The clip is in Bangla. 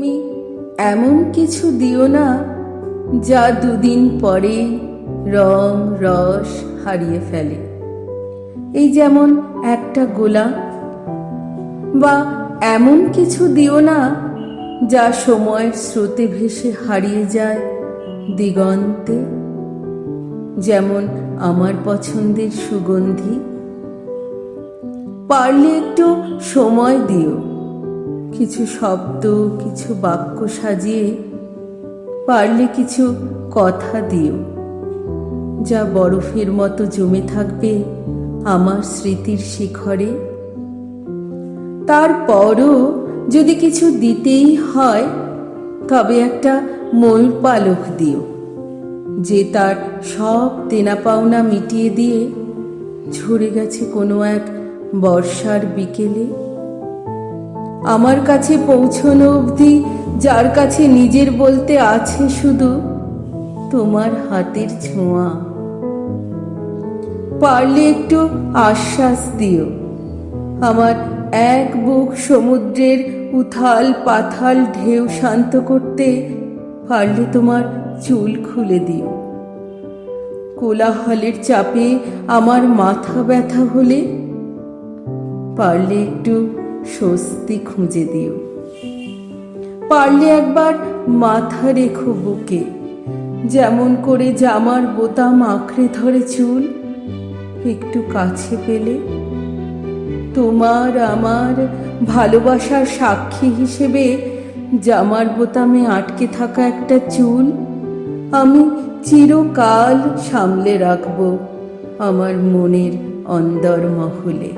তুমি এমন কিছু দিও না যা দুদিন পরে রং রস হারিয়ে ফেলে। এই যেমন একটা গোলাপ, বা এমন কিছু দিও না যা সময়ের স্রোতে ভেসে হারিয়ে যায় দিগন্তে, যেমন আমার পছন্দের সুগন্ধি। পারলে একটু সময় দিও, কিছু শব্দ, কিছু বাক্য সাজিয়ে পারলে কিছু কথা দিও, যা বরফের মতো জমে থাকবে আমার স্মৃতির শিখরে। তারপরও যদি কিছু দিতেই হয়, তবে একটা ময়ূর পালক দিও, যে তার সব দেনা পাওনা মিটিয়ে দিয়ে ঝরে গেছে কোনো এক বর্ষার বিকেলে। আমার কাছে পৌঁছনো অবধি যার কাছে নিজের বলতে আছে শুধু তোমার হাতের ছোঁয়া। পারলে একটু আশ্বাস দিও, আমার এক বুক সমুদ্রের উথাল পাথাল ঢেউ শান্ত করতে পারলে তোমার চুল খুলে দিও। কোলাহলের চাপে আমার মাথা ব্যথা হলে পারলে একটু স্বস্তি খুঁজে দিও। পারলে একবার মাথা রেখো বুকে, যেমন করে জামার বোতাম আঁকড়ে ধরে চুল, একটু কাছে পেলে তোমার আমার ভালোবাসার সাক্ষী হিসেবে জামার বোতামে আটকে থাকা একটা চুল আমি চিরকাল সামলে রাখব আমার মনের অন্দর মহলে।